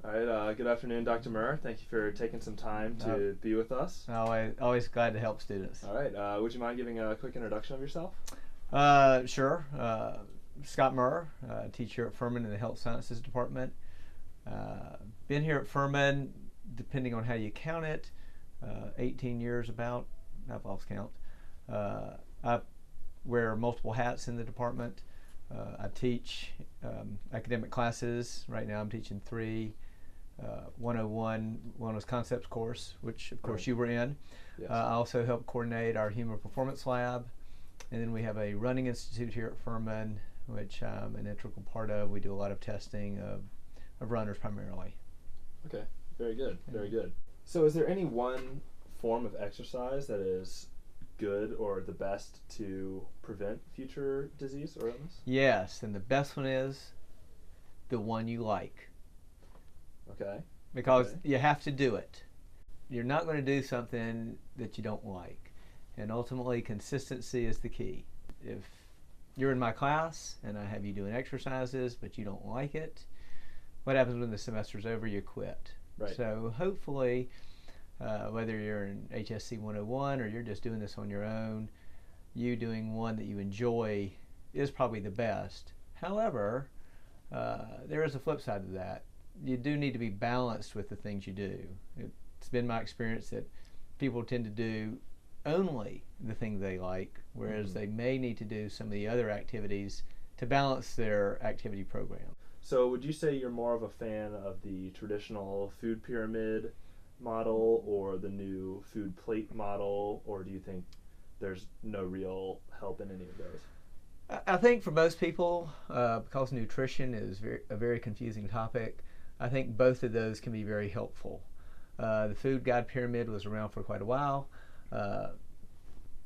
All right, good afternoon, Dr. Murr. Thank you for taking some time to be with us. Always glad to help students. All right, would you mind giving a quick introduction of yourself? Sure. Scott Murr, teacher at Furman in the Health Sciences department. Been here at Furman, depending on how you count it, 18 years about. I've lost count. I wear multiple hats in the department. I teach academic classes. Right now I'm teaching 3. 101 Wellness Concepts course, which of course you were in. Yes. I also help coordinate our Human Performance Lab. And then we have a running institute here at Furman, which I'm an integral part of. We do a lot of testing of runners primarily. Okay, very good, very good. So is there any one form of exercise that is good or the best to prevent future disease or illness? Yes, and the best one is the one you like. Okay. Because you have to do it. You're not going to do something that you don't like. And ultimately, consistency is the key. If you're in my class and I have you doing exercises, but you don't like it, what happens when the semester's over? You quit. Right. So hopefully, whether you're in HSC 101 or you're just doing this on your own, you doing one that you enjoy is probably the best. However, there is a flip side to that. You do need to be balanced with the things you do. It's been my experience that people tend to do only the thing they like, whereas they may need to do some of the other activities to balance their activity program. So would you say you're more of a fan of the traditional food pyramid model or the new food plate model, or do you think there's no real help in any of those? I think for most people, because nutrition is a very confusing topic, I think both of those can be very helpful. The food guide pyramid was around for quite a while.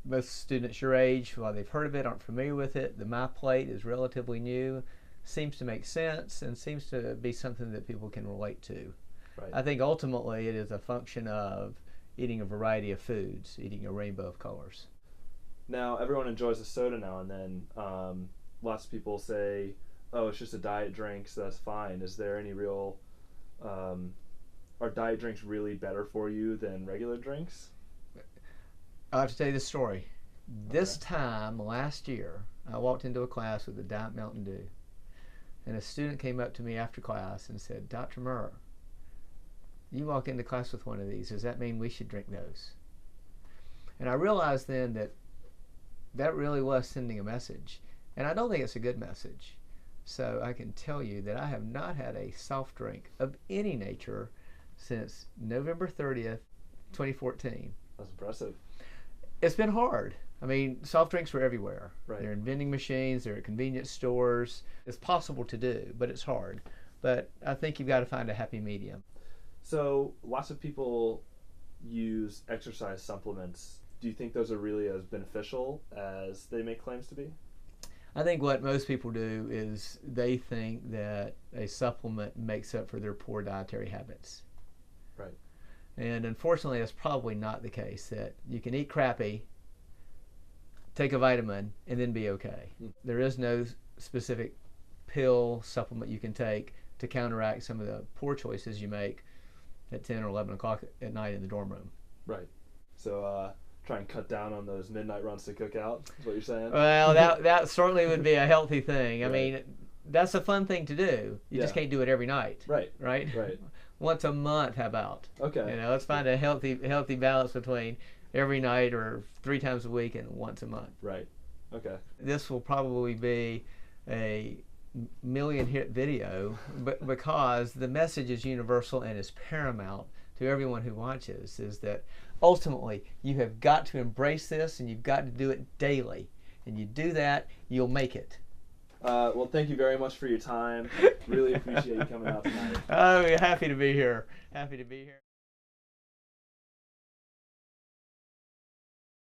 Most students your age, while they've heard of it, aren't familiar with it. The My Plate is relatively new, seems to make sense, and seems to be something that people can relate to. Right. I think ultimately it is a function of eating a variety of foods, eating a rainbow of colors. Now, everyone enjoys a soda now and then. Lots of people say, oh, it's just a diet drink, so that's fine. Is there any real, are diet drinks really better for you than regular drinks? I'll have to tell you this story. This time last year, I walked into a class with a Diet Mountain Dew, and a student came up to me after class and said, Dr. Murr, you walk into class with one of these, does that mean we should drink those? And I realized then that that really was sending a message, and I don't think it's a good message. So I can tell you that I have not had a soft drink of any nature since November 30th, 2014. That's impressive. It's been hard. I mean, soft drinks were everywhere. Right. They're in vending machines, they're at convenience stores. It's possible to do, but it's hard. But I think you've got to find a happy medium. So lots of people use exercise supplements. Do you think those are really as beneficial as they make claims to be? I think what most people do is they think that a supplement makes up for their poor dietary habits. Right. And unfortunately, that's probably not the case, that you can eat crappy, take a vitamin, and then be okay. There is no specific pill supplement you can take to counteract some of the poor choices you make at 10 or 11 o'clock at night in the dorm room. Right. So try and cut down on those midnight runs to cook out, is what you're saying? Well, that certainly would be a healthy thing. I Right. mean, that's a fun thing to do. You just can't do it every night. Right. Right? Right. Once a month, how about? Okay. You know, let's find a healthy balance between every night or 3 times a week and once a month. Right. Okay. This will probably be a million hit video, but because the message is universal and is paramount to everyone who watches, is that ultimately you have got to embrace this and you've got to do it daily. And you do that, you'll make it. Well, thank you very much for your time. Really appreciate you coming out tonight. Oh, happy to be here. Happy to be here.